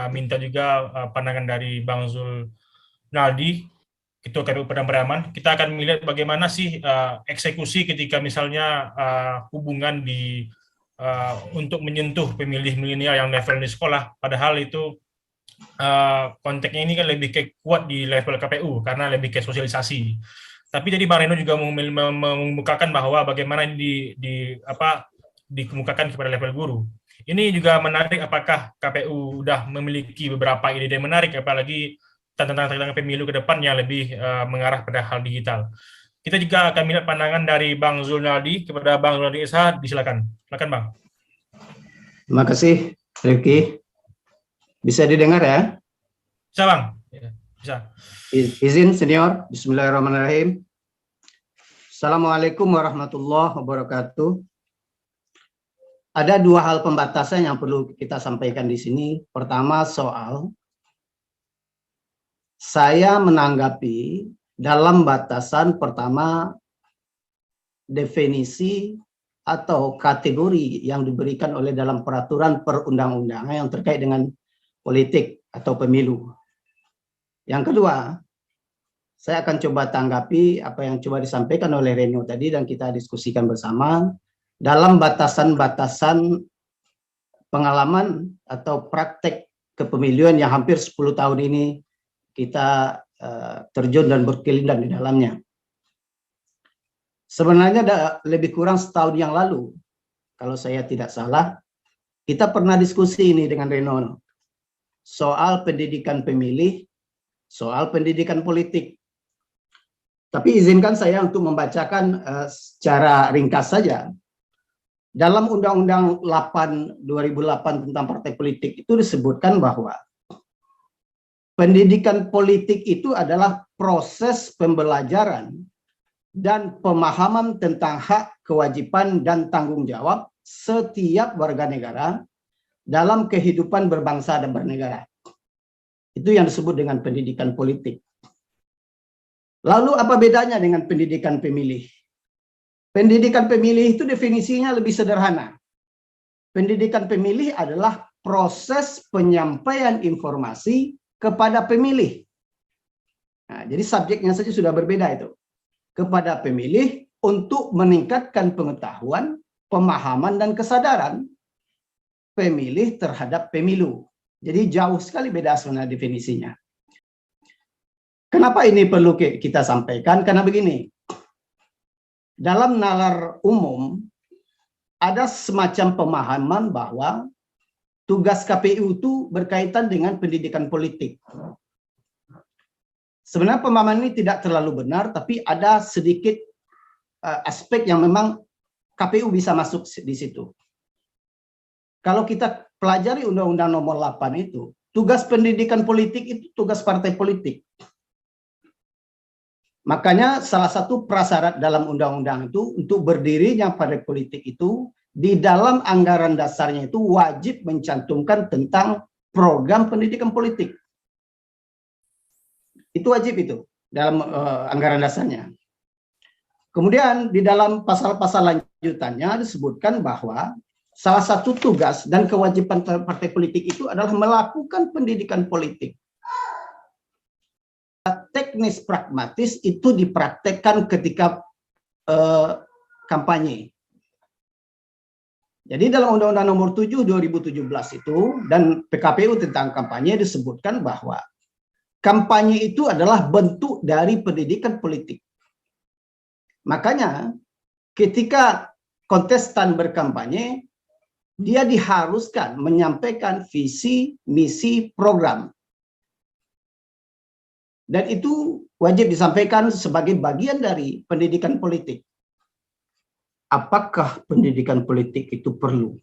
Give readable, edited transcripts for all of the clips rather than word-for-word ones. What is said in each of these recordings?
minta juga pandangan dari Bang Zul Naldi, Ketua KPU Padang Pariaman. Kita akan melihat bagaimana sih eksekusi ketika misalnya hubungan untuk menyentuh pemilih milenial yang level di sekolah, padahal itu konteksnya ini kan lebih kuat di level KPU karena lebih ke sosialisasi. Tapi jadi Bang Reno juga mengemukakan bahwa bagaimana ini dikemukakan kepada level guru. Ini juga menarik, apakah KPU sudah memiliki beberapa ide menarik, apalagi tentang pemilu ke depan yang lebih mengarah pada hal digital. Kita juga akan melihat pandangan dari Bang Zulnaldi kepada Bang Zulnaldi Esa. Silakan Bang. Terima kasih, Rifki. Bisa didengar ya? Bisa Bang. Bisa. Izin senior. Bismillahirrahmanirrahim. Assalamualaikum warahmatullahi wabarakatuh. Ada dua hal pembatasan yang perlu kita sampaikan di sini. Pertama, soal saya menanggapi dalam batasan pertama definisi atau kategori yang diberikan oleh dalam peraturan perundang-undangan yang terkait dengan politik atau pemilu. Yang kedua, saya akan coba tanggapi apa yang coba disampaikan oleh Reno tadi dan kita diskusikan bersama dalam batasan-batasan pengalaman atau praktek kepemiluan yang hampir 10 tahun ini kita terjun dan berkelindan di dalamnya. Sebenarnya lebih kurang setahun yang lalu, kalau saya tidak salah, kita pernah diskusi ini dengan Reno soal pendidikan pemilih, soal pendidikan politik. Tapi izinkan saya untuk membacakan secara ringkas saja. Dalam Undang-Undang 8 2008 tentang partai politik itu disebutkan bahwa pendidikan politik itu adalah proses pembelajaran dan pemahaman tentang hak, kewajiban, dan tanggung jawab setiap warga negara dalam kehidupan berbangsa dan bernegara. Itu yang disebut dengan pendidikan politik. Lalu apa bedanya dengan pendidikan pemilih? Pendidikan pemilih itu definisinya lebih sederhana. Pendidikan pemilih adalah proses penyampaian informasi kepada pemilih. Nah, jadi subjeknya saja sudah berbeda itu. Kepada pemilih untuk meningkatkan pengetahuan, pemahaman, dan kesadaran pemilih terhadap pemilu. Jadi jauh sekali beda sebenarnya definisinya. Kenapa ini perlu kita sampaikan? Karena begini, dalam nalar umum ada semacam pemahaman bahwa tugas KPU itu berkaitan dengan pendidikan politik. Sebenarnya pemahaman ini tidak terlalu benar, tapi ada sedikit aspek yang memang KPU bisa masuk di situ. Kalau kita pelajari Undang-Undang Nomor 8 itu, tugas pendidikan politik itu tugas partai politik. Makanya salah satu prasyarat dalam undang-undang itu untuk berdirinya partai politik itu di dalam anggaran dasarnya itu wajib mencantumkan tentang program pendidikan politik. Itu wajib itu dalam anggaran dasarnya. Kemudian di dalam pasal-pasal lanjutannya disebutkan bahwa salah satu tugas dan kewajiban partai politik itu adalah melakukan pendidikan politik. Teknis pragmatis itu dipraktekkan ketika kampanye. Jadi dalam Undang-Undang Nomor 7 2017 itu dan PKPU tentang kampanye disebutkan bahwa kampanye itu adalah bentuk dari pendidikan politik. Makanya ketika kontestan berkampanye, dia diharuskan menyampaikan visi, misi, program. Dan itu wajib disampaikan sebagai bagian dari pendidikan politik. Apakah pendidikan politik itu perlu?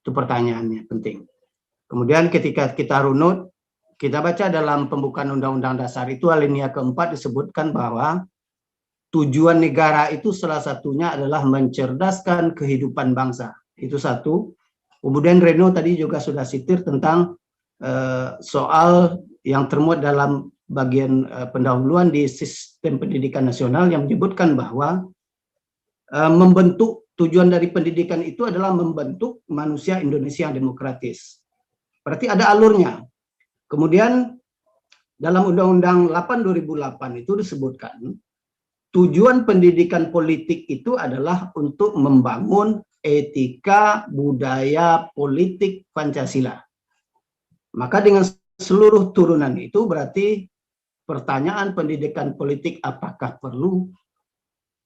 Itu pertanyaannya penting. Kemudian ketika kita runut, kita baca dalam pembukaan Undang-Undang Dasar itu alinea keempat disebutkan bahwa tujuan negara itu salah satunya adalah mencerdaskan kehidupan bangsa. Itu satu. Kemudian Reno tadi juga sudah sitir tentang soal yang termuat dalam bagian pendahuluan di sistem pendidikan nasional yang menyebutkan bahwa membentuk tujuan dari pendidikan itu adalah membentuk manusia Indonesia yang demokratis. Berarti ada alurnya. Kemudian dalam Undang-Undang 8 2008 itu disebutkan tujuan pendidikan politik itu adalah untuk membangun etika, budaya, politik Pancasila. Maka dengan seluruh turunan itu berarti pertanyaan pendidikan politik apakah perlu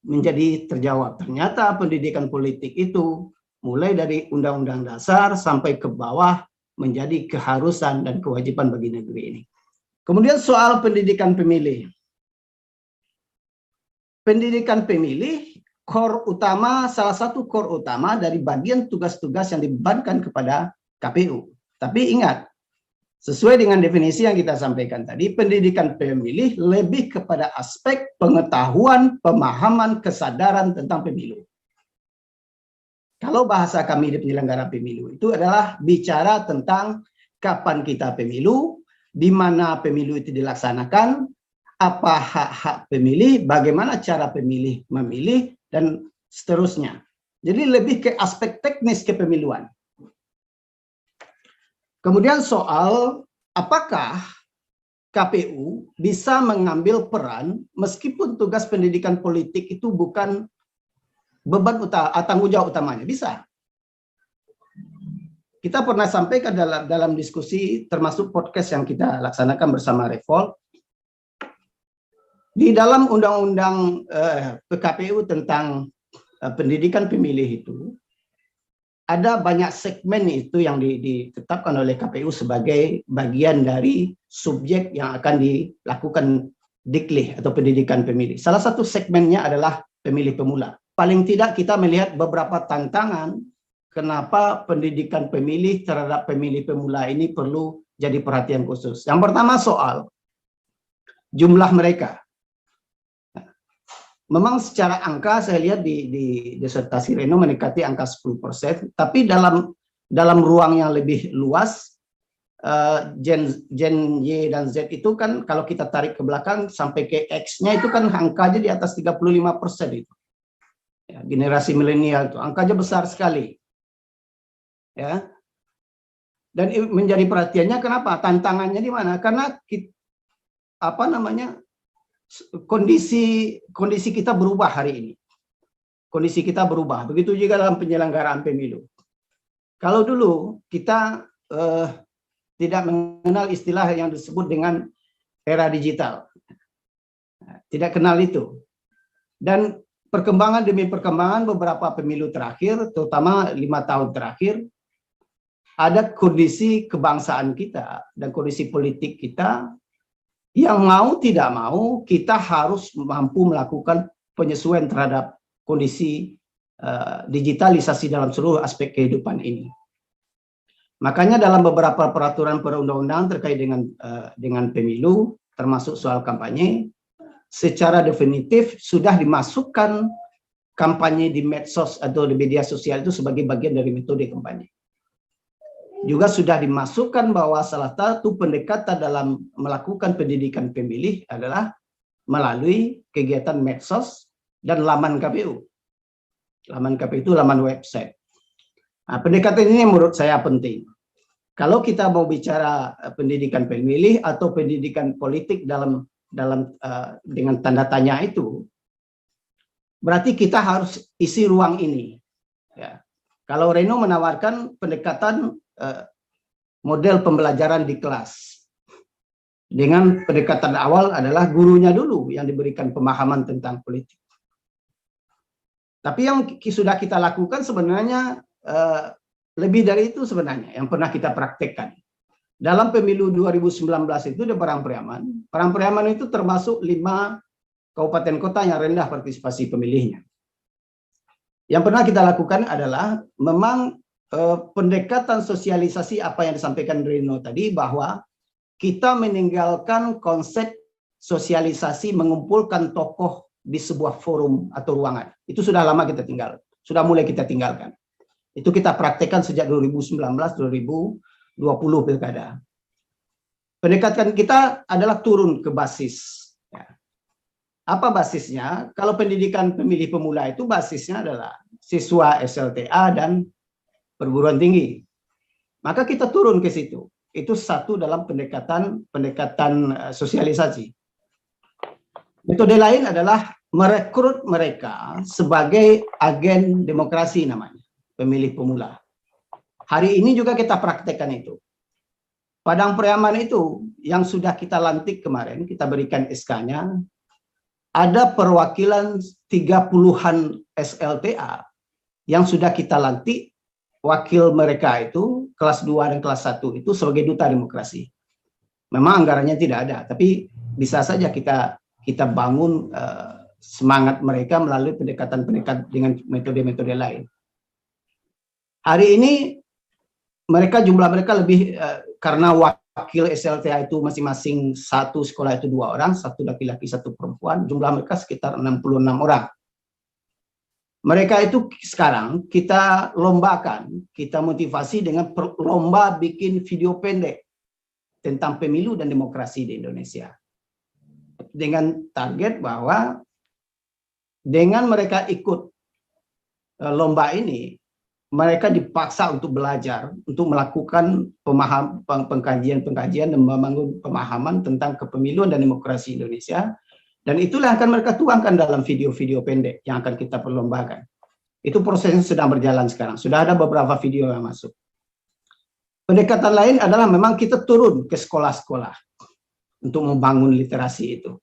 menjadi terjawab. Ternyata pendidikan politik itu mulai dari Undang-Undang Dasar sampai ke bawah menjadi keharusan dan kewajiban bagi negeri ini. Kemudian soal pendidikan pemilih. Pendidikan pemilih core utama, salah satu core utama dari bagian tugas-tugas yang dibebankan kepada KPU. Tapi ingat, sesuai dengan definisi yang kita sampaikan tadi, pendidikan pemilih lebih kepada aspek pengetahuan, pemahaman, kesadaran tentang pemilu. Kalau bahasa kami di penyelenggara pemilu itu adalah bicara tentang kapan kita pemilu, di mana pemilu itu dilaksanakan, apa hak-hak pemilih, bagaimana cara pemilih memilih, dan seterusnya. Jadi lebih ke aspek teknis kepemiluan. Kemudian soal apakah KPU bisa mengambil peran meskipun tugas pendidikan politik itu bukan beban tanggung jawab utamanya, bisa. Kita pernah sampaikan dalam diskusi termasuk podcast yang kita laksanakan bersama Revolt. Di dalam undang-undang PKPU tentang pendidikan pemilih itu ada banyak segmen itu yang ditetapkan oleh KPU sebagai bagian dari subjek yang akan dilakukan diklih atau pendidikan pemilih. Salah satu segmennya adalah pemilih pemula. Paling tidak kita melihat beberapa tantangan kenapa pendidikan pemilih terhadap pemilih pemula ini perlu jadi perhatian khusus. Yang pertama soal jumlah mereka. Memang secara angka saya lihat di disertasi Reno mendekati angka 10%, tapi dalam ruang yang lebih luas, Gen Y dan Z itu kan kalau kita tarik ke belakang sampai ke X-nya itu kan angkanya di atas 35% itu. Ya, generasi milenial itu angkanya besar sekali. Ya. Dan menjadi perhatiannya kenapa? Tantangannya di mana? Karena kondisi kita berubah hari ini. Kondisi kita berubah. Begitu juga dalam penyelenggaraan pemilu. Kalau dulu kita tidak mengenal istilah yang disebut dengan era digital. Tidak kenal itu. Dan perkembangan demi perkembangan beberapa pemilu terakhir, terutama 5 tahun terakhir, ada kondisi kebangsaan kita dan kondisi politik kita yang mau tidak mau kita harus mampu melakukan penyesuaian terhadap kondisi digitalisasi dalam seluruh aspek kehidupan ini. Makanya dalam beberapa peraturan perundang-undangan terkait dengan pemilu, termasuk soal kampanye, secara definitif sudah dimasukkan kampanye di medsos atau di media sosial itu sebagai bagian dari metode kampanye. Juga sudah dimasukkan bahwa salah satu pendekatan dalam melakukan pendidikan pemilih adalah melalui kegiatan medsos dan laman KPU. Laman KPU itu laman website. Nah, pendekatan ini menurut saya penting. Kalau kita mau bicara pendidikan pemilih atau pendidikan politik dengan tanda tanya itu, berarti kita harus isi ruang ini. Ya. Kalau Reno menawarkan pendekatan model pembelajaran di kelas, dengan pendekatan awal adalah gurunya dulu yang diberikan pemahaman tentang politik. Tapi yang sudah kita lakukan sebenarnya lebih dari itu sebenarnya yang pernah kita praktekkan. Dalam pemilu 2019 itu di Parangpriaman. Parangpriaman itu termasuk 5 kabupaten kota yang rendah partisipasi pemilihnya. Yang pernah kita lakukan adalah memang pendekatan sosialisasi apa yang disampaikan Reno tadi, bahwa kita meninggalkan konsep sosialisasi mengumpulkan tokoh di sebuah forum atau ruangan. Itu sudah lama kita mulai kita tinggalkan. Itu kita praktekkan sejak 2019-2020 pilkada. Pendekatan kita adalah turun ke basis. Apa basisnya? Kalau pendidikan pemilih pemula itu basisnya adalah siswa SLTA dan perguruan tinggi. Maka kita turun ke situ. Itu satu dalam pendekatan sosialisasi. Metode lain adalah merekrut mereka sebagai agen demokrasi namanya, pemilih pemula. Hari ini juga kita praktekkan itu. Padang Priaman itu yang sudah kita lantik kemarin, kita berikan SK-nya, ada perwakilan 30-an SLTA yang sudah kita lantik, wakil mereka itu kelas 2 dan kelas 1 itu sebagai duta demokrasi. Memang anggarannya tidak ada, tapi bisa saja kita bangun semangat mereka melalui pendekatan-pendekatan dengan metode-metode lain. Hari ini jumlah mereka lebih karena wakil SLTA itu masing-masing satu sekolah itu 2 orang, satu laki-laki, satu perempuan, jumlah mereka sekitar 66 orang. Mereka itu sekarang kita lombakan, kita motivasi dengan lomba bikin video pendek tentang pemilu dan demokrasi di Indonesia. Dengan target bahwa dengan mereka ikut lomba ini, mereka dipaksa untuk belajar, untuk melakukan pengkajian-pengkajian dan membangun pemahaman tentang kepemiluan dan demokrasi Indonesia. Dan itulah akan mereka tuangkan dalam video-video pendek yang akan kita perlombakan. Itu prosesnya sedang berjalan sekarang. Sudah ada beberapa video yang masuk. Pendekatan lain adalah memang kita turun ke sekolah-sekolah untuk membangun literasi itu.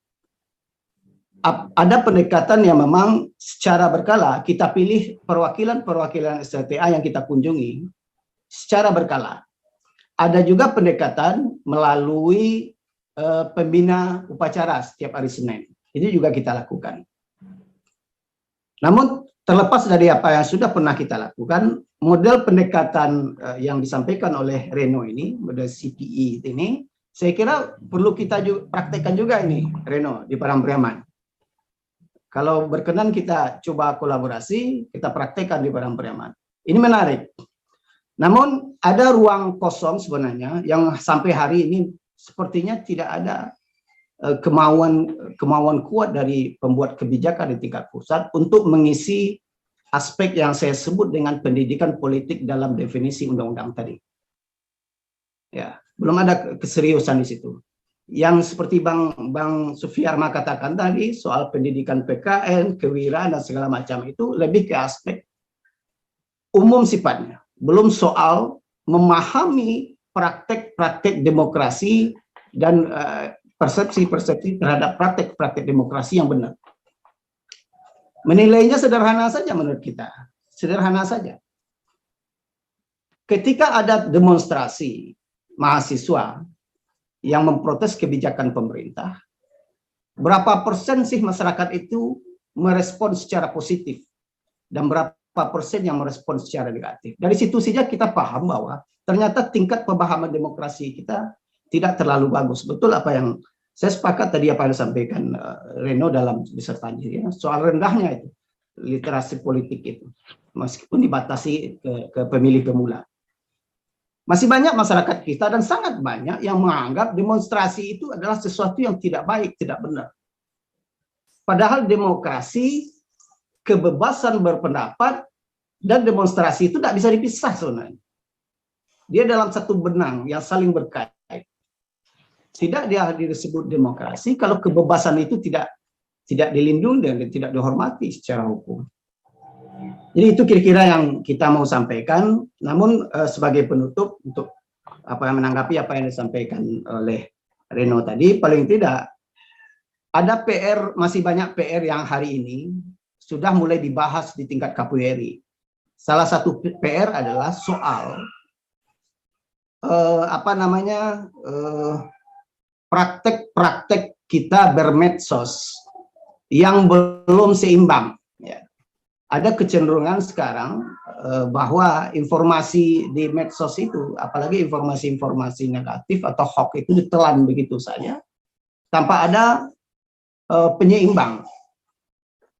Ada pendekatan yang memang secara berkala kita pilih perwakilan SLTA yang kita kunjungi secara berkala. Ada juga pendekatan melalui pembina upacara setiap hari Senin. Ini juga kita lakukan. Namun terlepas dari apa yang sudah pernah kita lakukan, model pendekatan yang disampaikan oleh Reno ini, model CPE ini, saya kira perlu kita praktekkan juga ini, Reno, di Padang Priaman. Kalau berkenan kita coba kolaborasi, kita praktekkan di Padang Priaman. Ini menarik. Namun ada ruang kosong sebenarnya yang sampai hari ini sepertinya tidak ada kemauan kuat dari pembuat kebijakan di tingkat pusat untuk mengisi aspek yang saya sebut dengan pendidikan politik dalam definisi undang-undang tadi. Ya, belum ada keseriusan di situ. Yang seperti Bang Sufiarma katakan tadi soal pendidikan PKN, kewirausahaan dan segala macam itu lebih ke aspek umum sifatnya, belum soal memahami praktek-praktek demokrasi dan persepsi-persepsi terhadap praktek-praktek demokrasi yang benar. Menilainya sederhana saja menurut kita, sederhana saja. Ketika ada demonstrasi mahasiswa yang memprotes kebijakan pemerintah, berapa persen sih masyarakat itu merespon secara positif dan berapa persen yang merespon secara negatif. Dari situ saja kita paham bahwa ternyata tingkat pemahaman demokrasi kita tidak terlalu bagus. Betul apa yang saya sepakat tadi apa yang disampaikan Reno dalam disertasi ya, soal rendahnya itu literasi politik itu, meskipun dibatasi ke pemilih pemula. Masih banyak masyarakat kita dan sangat banyak yang menganggap demonstrasi itu adalah sesuatu yang tidak baik, tidak benar. Padahal demokrasi, kebebasan berpendapat, dan demonstrasi itu tidak bisa dipisah sebenarnya. Dia dalam satu benang yang saling berkait. Tidak dia disebut demokrasi kalau kebebasan itu tidak dilindungi dan tidak dihormati secara hukum. Jadi itu kira-kira yang kita mau sampaikan. Namun sebagai penutup untuk menanggapi apa yang disampaikan oleh Reno tadi, paling tidak ada PR, masih banyak PR yang hari ini sudah mulai dibahas di tingkat KPU RI. Salah satu PR adalah soal praktek-praktek kita bermedsos yang belum seimbang. Ya. Ada kecenderungan sekarang bahwa informasi di medsos itu, apalagi informasi-informasi negatif atau hoax itu ditelan begitu saja, tanpa ada penyeimbang.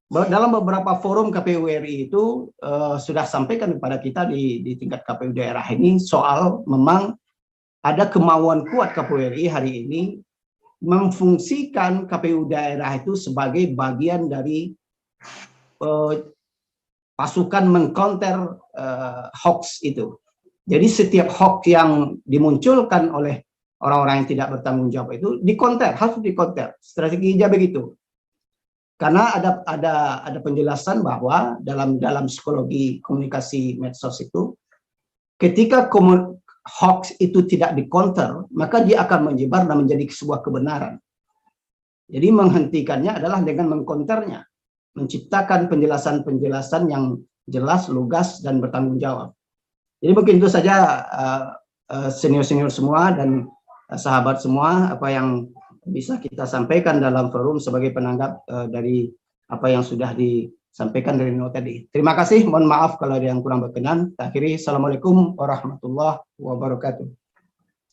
Dalam beberapa forum KPU RI itu sudah sampaikan kepada kita di tingkat KPU daerah ini soal memang ada kemauan kuat KPU RI hari ini memfungsikan KPU daerah itu sebagai bagian dari pasukan mengcounter hoax itu. Jadi setiap hoax yang dimunculkan oleh orang-orang yang tidak bertanggung jawab itu dikonter, harus dikonter. Strateginya begitu. Karena ada penjelasan bahwa dalam psikologi komunikasi medsos itu, ketika hoax itu tidak dikonter, maka dia akan menyebar dan menjadi sebuah kebenaran. Jadi menghentikannya adalah dengan mengkonternya, menciptakan penjelasan-penjelasan yang jelas, lugas, dan bertanggung jawab. Jadi mungkin itu saja senior-senior semua dan sahabat semua apa yang bisa kita sampaikan dalam forum sebagai penanggap dari apa yang sudah disampaikan dari Nino tadi. Terima kasih, mohon maaf kalau ada yang kurang berkenan. Akhiri, Assalamualaikum warahmatullahi wabarakatuh.